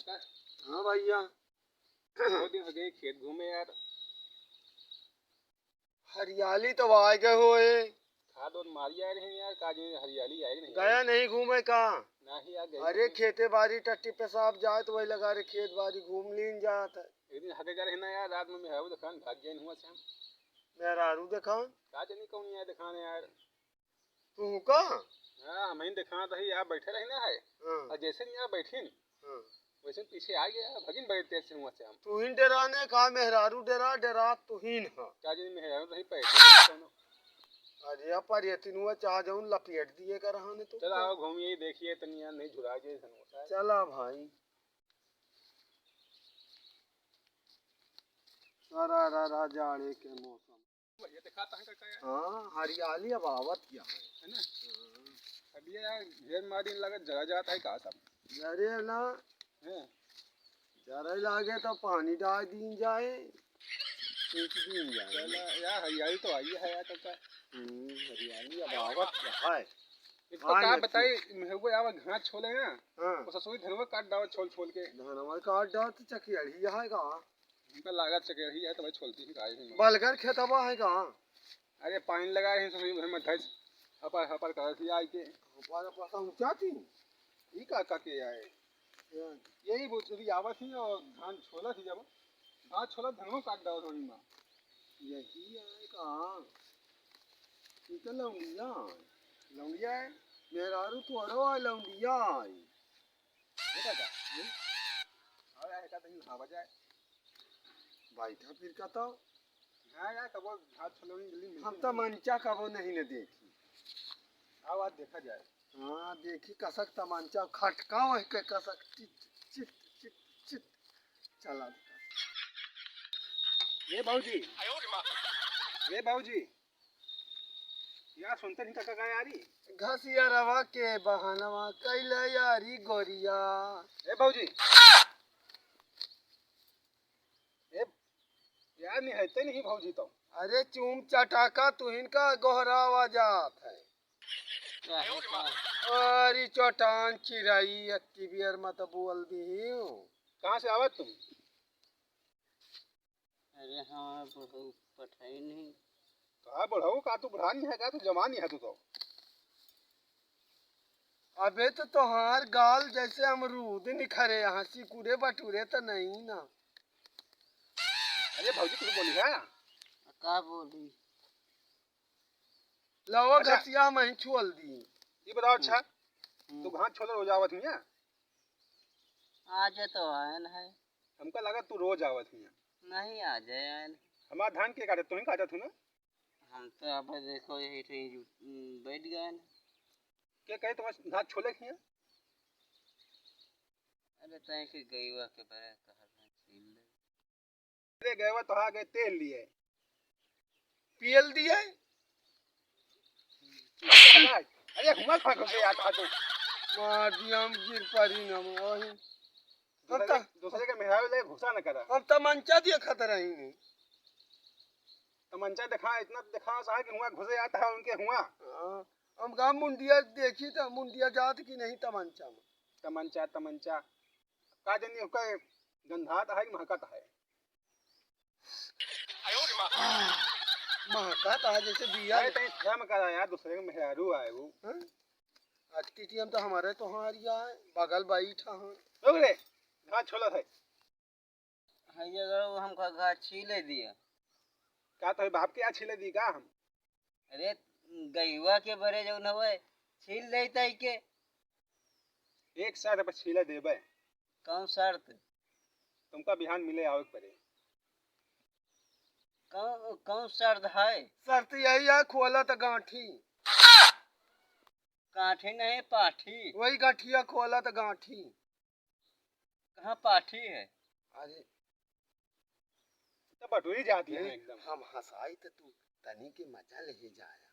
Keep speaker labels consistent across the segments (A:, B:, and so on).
A: काका।
B: हाँ भैया।
A: बहुत दिन हो गए खेत घूमे यार।
B: हरियाली तो आ गए होए।
A: खाद और मारी आए रहे यार, काज में हरियाली आई नहीं।
B: गया नहीं घूमे कहाँ?
A: ना ही यार गए।
B: अरे खेते बाड़ी टट्टी पेशाब जाए तो वही लगा रहे खेत बाड़ी घूम लीन जात है।
A: एक दिन हटे जा रहे ना यार, रात में मैं है दुकान भाग गया हुआ से हम।
B: मेहरारू देखा
A: काज नहीं कौन यार दिखाने यार।
B: तू कहाँ?
A: हाँ मैं दिखा तो ही आप बैठे रहे ना है।
B: हाँ।
A: और जैसे नहीं यार बैठे
B: हाँ।
A: वैसे पीछे आ गया भगिन बड़े तेज से हुआ से हम।
B: तू ही डराने कहा मेहरारू डरा डरा तू ही ना।
A: काज में है रही पैसे।
B: अरे पर ये तीनों चाह जाऊं लपेट दिए कर रहा ने तो।
A: चलो आओ घूमिए देखिए तनी यार नहीं झुरा गए धनोसा।
B: चला भाई। सारा जाड़े के मौसम
A: ये दिखाता है काका यार।
B: हाँ हरियाली अब आवत क्या
A: है ना। अभी यार ढेर मार दिन लगा जला जाता है कहा सब।
B: अरे ना
A: हैं
B: जरा लागे तो पानी डाल दी जाए सींच दी जाए।
A: चला यार हरियाली तो आई है यार काका।
B: हरियाली अब आवत क्या है।
A: इसको क्या बताई मेहबूब यार घास छोले ना।
B: हाँ
A: वो ससुरी धनवा काट डाल छोल छोल के।
B: धनवा काट डाल तो चकियड़ी है का।
A: उनका लागत चकेही है तो भाई छोलती ही गाय है।
B: बलगर खेतवा है का।
A: अरे पानी लगा रहे हैं ससुरी घर में धस हपर हपर कर थी आई के।
B: ऊपर पासा ऊंचा थी।
A: ई काका के आए यही बुरी आवत थी और धान छोला थी जब घास छोला धनवा काट डाल थोड़ी मां।
B: यही है का। इतना लौंडिया
A: लौंडिया है
B: मेहरारू थोड़ो है लौंडिया है।
A: देखा क्या और यार का दही हवा जाए
B: बैठा फिर का तो
A: हां यार कबो घास छोला जल्दी मिलती।
B: हम तो मंचा कबो नहीं ने देखी।
A: आओ आज देखा जाए।
B: हाँ देखी कसक तमंचा खटका वही के कसक चिट चिट चिट चिट चला।
A: ये बाबूजी ये बाबूजी यार सुनते नहीं काका का यारी।
B: घसिया रवा के बहानवा कैला यारी गोरिया।
A: ए बाबूजी ए यार नहीं है नहीं बाबूजी तो।
B: अरे चूम चटाका तुहिन का गोहरावा जात है। अरे चौटान चिराई अक्की बियर मत बोल दी।
A: कहाँ से आवत तुम?
C: अरे हाँ बहू पठाई नहीं।
A: कहा बढ़ाऊ का तू बुढ़ा नहीं है का तू जवान ही है तू तो।
B: अबे तो तोहार गाल जैसे अमरूद निखरे हंसी कूड़े बटूरे तो नहीं ना।
A: अरे भाजी कुछ बोली है
C: का बोली
B: लवा
A: अच्छा।
B: घसिया में छोल दी।
A: ये बताओ अच्छा तू घास छोले रोज आवत हुई है?
C: आज तो आयन है।
A: हमका लगा तू रोज आवत हुई है।
C: नहीं आ जाए आयन।
A: हमारा धान के काटे तू ही काटत हूँ ना।
C: हम तो अब देखो यही बैठ गए न।
A: क्या कहे तुम्हारे घास छोले की है?
C: अरे तय के गईवा के बरे कहल छील ले।
A: अरे गए हुआ तो हाँ गए तेल लिए
B: पीएल दिए।
A: अरे हुआ खा गए यार खा तू
B: मादियम गिर परी न वही। हम तो
A: दूसरे के मेहरारू ले घुसा न करा।
B: हम तो मंचा दिए खतर ही नहीं।
A: तमंचा दिखा इतना दिखा सा कि हुआ घुसे आता है उनके हुआ।
B: हम गाँव मुंडिया देखी तो मुंडिया जात की नहीं तमंचा में।
A: तमंचा तमंचा का जनी उसका गंधात है कि महकत है।
B: महकत है जैसे बिया।
A: अरे तई शर्म करा यार दूसरे के मेहरारू आए वो।
B: आज टीटीएम तो हमारे तो हारिया है बगल बैठा है।
A: रुक रे घास छोला था
C: है जगह हमका घास छीले दिया।
A: का तो बाप के यहाँ छिले दी का हम।
C: अरे गईवा के बरे जो न हुए छील ले तई के।
A: एक साथ अब छिले देबे।
C: कौन शर्त
A: तुमका बिहान मिले आवे पड़े।
C: कौन शर्त है?
B: शर्त यही है खोला तो गांठी।
C: काठी नहीं पाठी।
B: वही गांठिया खोला तो गांठी।
C: कहाँ पाठी है?
B: अरे
A: तो बटुरी जाती है एकदम।
B: हम हंसाई तो तू तनी के मजा ले जाया।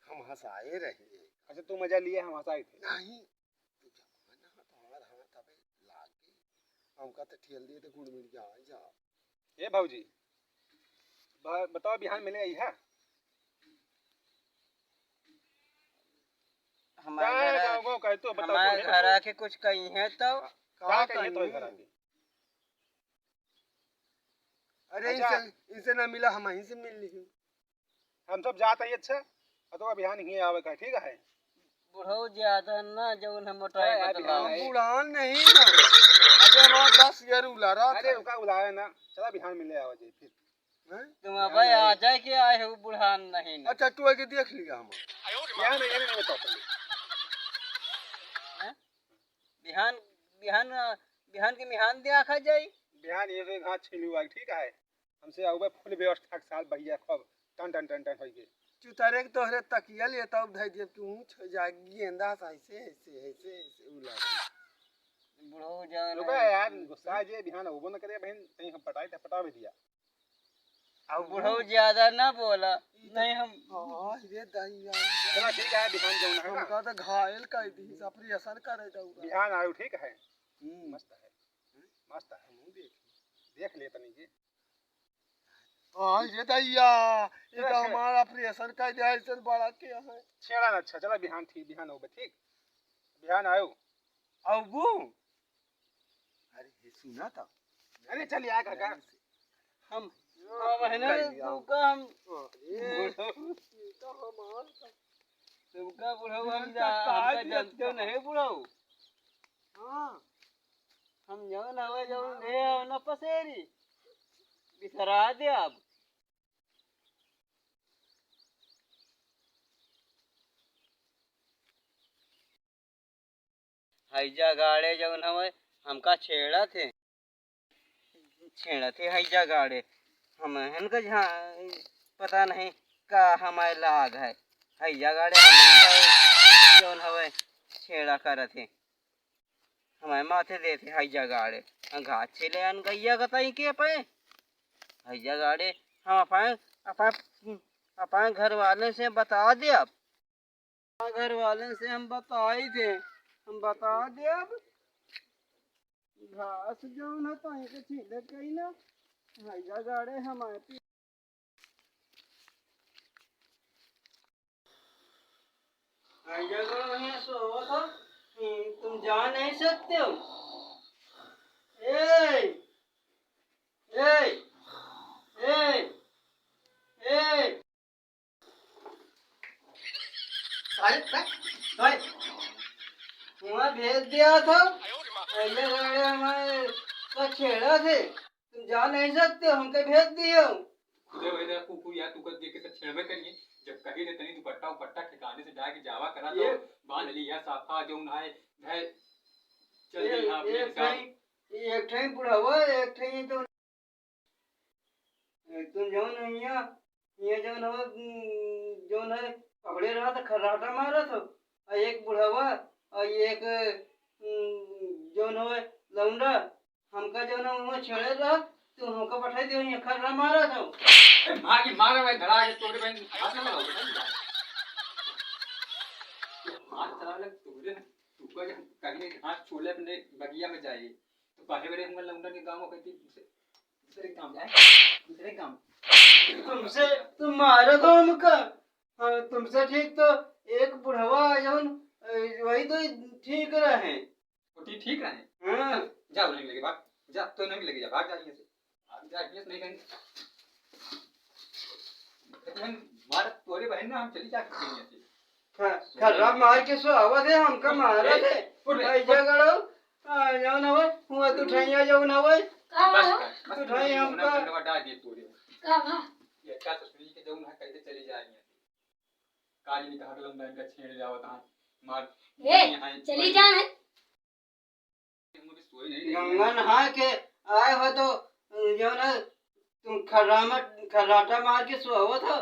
B: हम हंसाए रहे।
A: अच्छा तू मजा लिए हम हंसाए थे।
B: नहीं तू जमाना तुम्हार हाँ तबे लागे हमका तो ठेल दिए तो गुड़ मिल जा।
A: ए भाऊजी बताओ बिहान मिले आई है?
C: हमारे घर आके कुछ कही है तो
A: का कही है तो घर आके
B: अरे
A: अच्छा।
B: इनसे ना मिला, हम यहीं से मिल ली।
A: हम सब जाते हैं अच्छा, और तो अभियान ही आवे का, ठीक है?
C: बुढ़ऊ ज्यादा ना जौन हम मोटाई
A: अरे
C: बदलाव
A: अरे,
B: बुढ़ान नहीं ना, अबे हमारा 10 ईयर उला रहा
A: अरे
B: था।
A: रुका बुलाया ना, चला बिहान मिले आवा जी फिर।
B: हैं?
C: तुम अब आ जाए के आए हो बुढ़ान नहीं ना।
B: अच्छा तू आके देख लिया हम।
A: बिहान नहीं बताओ पहले।
C: हैं? बिहान बिहान बिहान के मिहान दे आखा जाई।
A: बिहान ये से घास छीन हुआ, ठीक है? हमसे आवे फुल व्यवस्था के साथ बढ़िया खूब टन टन टन टन होइए।
B: चुतारे के तोहरे तकिया ले तब धै दे तू छ जागी गेंदा सा ऐसे उला रहा।
C: बुढ़ऊ जान
A: रुका यार, गुस्सा जे बिहान होबो न करे बहन, कहीं हम पटाई त पटा भी दिया।
C: अब बुढ़ऊ ज्यादा ना बोला नहीं हम।
B: हां रे दैया,
A: चला ठीक है, बिहान जाऊँ ना, है
B: हम
A: ना?
B: का तो घायल कर दी ऑपरेशन करे जाऊगा।
A: बिहान आयो, ठीक है? मस्त है, मस्त है।
B: हम देख
A: देख ले तनी जी।
B: हां रे दैया, ये तो हमारा ऑपरेशन कर दिया ऐसे बड़ा क्या है।
A: छेड़ा ना, अच्छा चला बिहान, ठीक बिहान होबे, ठीक? बिहान आयो।
B: अबू अरे ये सुना था।
A: अरे चल यार काका।
C: हम महीने तुमका हम
B: ये तो हमारा
C: तुमका बुढ़ऊ हम
B: हमका
C: हमका जानते नहीं बुढ़ऊ।
B: हां
C: हम जौन हवे जौन ले आओ न पसेरी बिसरा दे अब। हैजा गाड़े जौन हवे हमका छेड़ा थे हैजा गाड़े हम इनका पता नहीं का हमारे लाग है हैजा गाड़े हम जौन हवे छेड़ा कर थे हमारे माथे देते हैजा गाड़े घास छिले अन गैया कतई के पे हैजा गाड़े हम अपने घर वाले से बता दे अब घर वाले से हम बताई थे हम बता दे अब घास जो न तो के छीले कई ना हैजा गाड़े हमारे हैजा गाड़े वहीं सो था तुम जा नहीं सकते हो। ए ए ए ए वहाँ भेज दिया था हैजा गाड़े हमारे का छेड़ा थे तुम जा नहीं सकते हो हमके भेज दिए हो।
D: खुदे वही कुकू या तू कर देख के छेड़बे करिए जब कही रे तनी दुपट्टा उपट्टा ठिकाने से जाके जावा करा तो बांध लिया साफा जो नाए है चल दी हां अपने काम
C: एक ठई बुढ़ावा एक ठई तो तुम जो नहीं ये जो न जो न पकड़े रहा था खर्राटा मारा था और एक बुढ़ावा और एक जो न लौंडा हमका जो न वो छेड़े रहा तो हमको बैठा दियो ये खर्रा मारा था
D: ए भागी मारे भाई धड़ा के तोड़े बहन हाथ ना लगाओ हाथ चला ले तोड़े तू को कहीं हाथ छोले अपने बगिया में जाए तो काहे बरे हम लौंडा के गांव में कहती दूसरे काम जाए दूसरे काम
C: तुमसे तुम मारो तो हमका हाँ, तुमसे ठीक तो एक बुढ़वा जौन वही तो ठीक रहे
D: वो ठीक रहे
C: हाँ
D: जा बोलने लगे भाग जा तो नहीं लगे जा भाग जा यहाँ से भाग जा ये नहीं कहीं लेकिन मार तोरे बहन ना हम चली जा के यहाँ से
C: खर्रा मार के सो आवा थे हमका मारा थे ऐसा करो जौन हवे हुआ तू ठैया जौन हवे
D: बस
C: तो ढाई हमका
D: हमका डाल दिए तोरे ये क्या ससुरी के जौन है कहते चली जा यहाँ से काली ने कहा लंबा इनका छेड़ जाओ था मार
E: चली जान है
D: मुझे सोई नहीं
C: गंगा नहा के आए हो तो जो ना तुम खर्राटा मार के सोवो था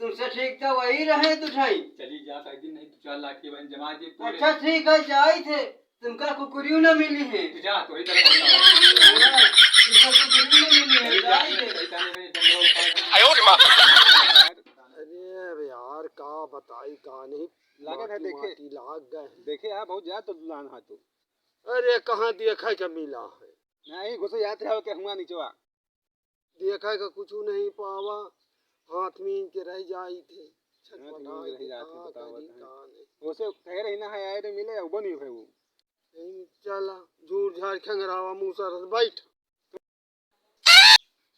C: तुमसे ठीक था वही रहे तू ठाई
D: चली जा कहीं दिन नहीं तू 4 लाख की बहन जमा दे तोरे
C: अच्छा ठीक है जाई थे तुमका कुकुरियों न मिली है
D: तू जा तो ही तरह
C: तुमका कुकुरियों न मिली है जाई थे
D: पैसा नहीं जंगल
B: अरे यार का बताई का नहीं
A: लागत है देखे
B: लाग गए।
A: देखे यार बहुत ज्यादा तो दुलान हा तू।
B: अरे कहाँ देखा के मिला है,
A: नहीं घुसे याद रहा के हुआ नीचवा।
B: देखा का कुछ नहीं पावा, हाथ में इनके रह जाई थे
A: रह जाते बताओ उसे कह रही ना है आए रे मिले वो नहीं है वो
B: चला झूठ झाड़ खंगरावा मुँह सर बैठ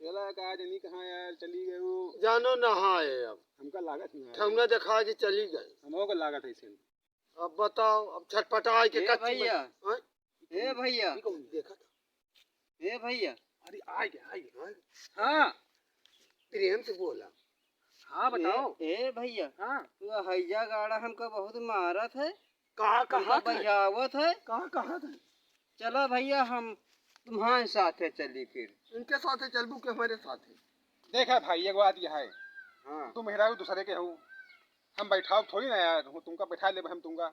A: चला कहा जनी कहाँ यार चली गए वो
B: जानो नहाए अब
A: हमका लागत नहीं है
B: ठमना देखा कि चली गई।
A: हमों को लागत है इसे
B: अब बताओ, अब छटपटाए के
C: ए
B: कच्ची
C: भैया,
B: हैं?
C: ए भैया,
B: देखा था।
C: ए भैया,
A: अरे आ गया
B: हाँ प्रेम से बोला।
A: हाँ बताओ
C: ए भैया,
A: हाँ
C: तू हैजा गाड़ा हमको बहुत मारत है,
B: कहाँ कहाँ था?
C: बजावत है।
B: कहाँ कहाँ था?
C: चलो भैया हम तुम्हारे साथे चली फिर।
B: इनके साथ चलबू के हमारे साथ?
A: देखा भाई एक बात यह है
C: हाँ
A: तुम मेहरा दूसरे के हो हम बैठाओ थोड़ी ना यार हूँ तुमका बैठा ले हम तुमका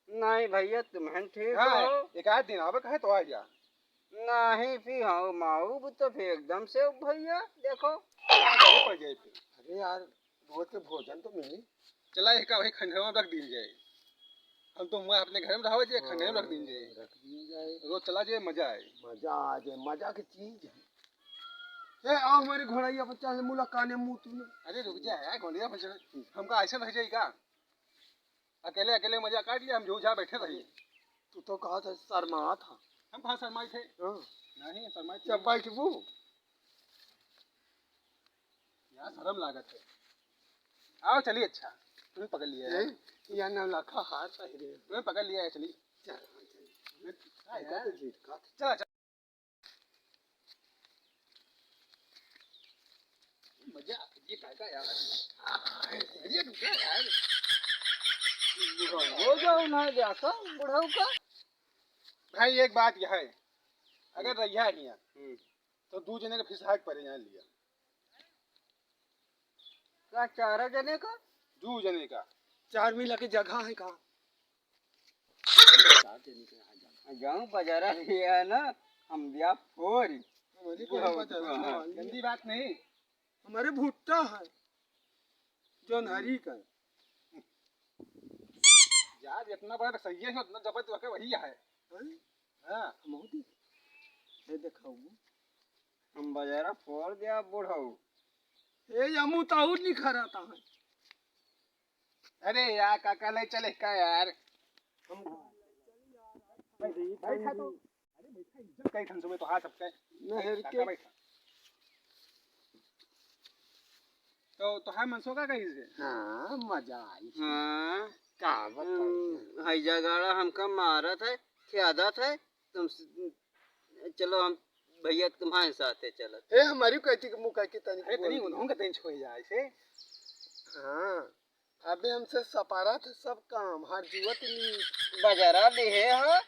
C: नहीं भैया तुम्हें ठीक
A: हाँ
C: हो।
A: एक आध दिन आवे कहे तो आ जा
C: नहीं फिर हाँ माऊ तो फिर एकदम से भैया देखो
A: पड़ जाए फिर
B: अरे यार रोज के भोजन तो मिली।
A: चला एक वही खंडर में रख दी जाए हम तो मैं अपने घर में रहो जाए खंडर में रख दी जाए
B: रख दी जाए,
A: रोज चला जाए मजा आए
B: मजा आ जाए, मजा की चीज है। ए आओ हमारी घोड़ैया बच्चा से मुलाकाने मुंह तूने।
A: अरे रुक जा यार गोलियां फंस हमका ऐसे रह जाए का अकेले अकेले मजा काट लिया हम जो जा बैठे रही
B: तू तो कहा था शर्मा था।
A: हम कहाँ शर्माए थे
B: हाँ
A: नहीं शर्माए थे
B: जब बैठबू
A: यार शर्म लागत है आओ चलिए अच्छा तुम्हें पकड़ लिया है
B: या ना लखा हार सही रे।
A: तुम्हें पकड़ लिया है चलिए
B: चल जीत का
A: चला चल मजा ये काका यार ये रुक जा यार
C: हो जाओ ना देखो बुढ़ाऊ का।
A: भाई एक बात यह है अगर रहिया है यहाँ तो दो जने का फिर हाथ पड़े यहाँ लिया
C: क्या 4 जने का?
A: दो जने का
B: 4 मिला के जगह है कहाँ?
C: जाऊँ बाजारा लिया है ना हम दिया फोरी।
B: हमारी कोई पता नहीं।
A: गंदी बात नहीं
B: हमारे भुट्टा है जो हरी का
A: यार जितना बड़ा सही है उतना जबरदस्त वाकई वही है हाँ
B: मोदी ये दिखाऊं
C: हम बाजारा फोड़ दिया बुढ़ाऊ।
B: ये यमु ताऊर नहीं खराता है।
A: अरे यार काका ले चले का यार हम बैठा तो अरे बैठा इज्जत कई ठंसो में तो हाथ सबका
B: नहर
A: काका
B: के
A: बैठा तो है मनसो का कहीं से
B: हाँ मजा आई।
C: हाँ
B: का बताऊं
C: हैजा गाड़ा हमका मारत है ख्यादत है तुम चलो हम भैया तुम्हारे साथ है चलो।
B: ए हमारी कहती के मुंह की तनी
A: अरे तनी उन्होंने तेज छोड़ जाए से
B: हाँ अबे हमसे सपारा था सब काम हर जुवत नहीं
C: बाजारा ले है हाँ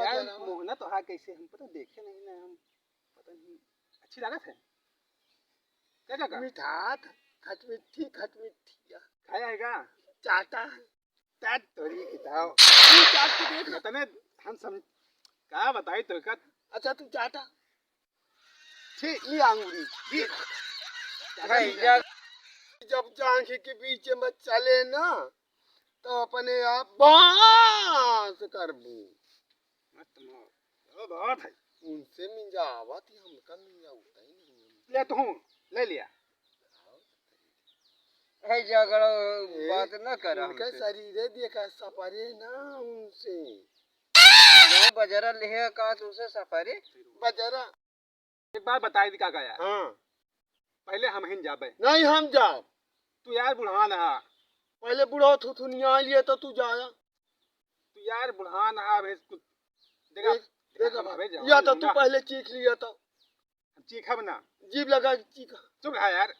A: यार मोहना तो हाँ कैसे हम पता देखे नहीं ना हम पता नहीं अच्छी लागत है क्या काका
B: मिठात खट मिठी
A: खाया है का
B: चाटा
A: तात तोरी किताब
B: तू चाट के देख।
A: तने हम समझ का बताई तो का
B: अच्छा तू चाटा
A: ठीक ली अंगूरी
C: हैजा
B: जब आंखी के बीच में चले ना तो अपने आप बांस करबू
A: मत मार बहुत है
B: उनसे मिंजावत ही हमका मिंजावता ही नहीं।
A: ले तो हूँ ले लिया
C: हैजा गाड़ा बात न कर
B: उनका शरीर देखा सपरे ना उनसे
C: जाऊँ बाजारा ले है का तुमसे सफारी
B: बजरा।
A: एक बार बताई दी काका यार
B: हाँ
A: पहले हम हिन जाबे
B: नहीं हम जाओ
A: तू यार बुढ़ान हा
B: पहले बुढ़ा थुथुनिया लिए तो तू जाया
A: तू यार बुढ़ान हा भेज कुछ देखा
B: देखा
A: हम भेज
B: या तो तू पहले चीख लिया था
A: चीखब ना
B: जीभ लगा के चीखा
A: चुप रहा यार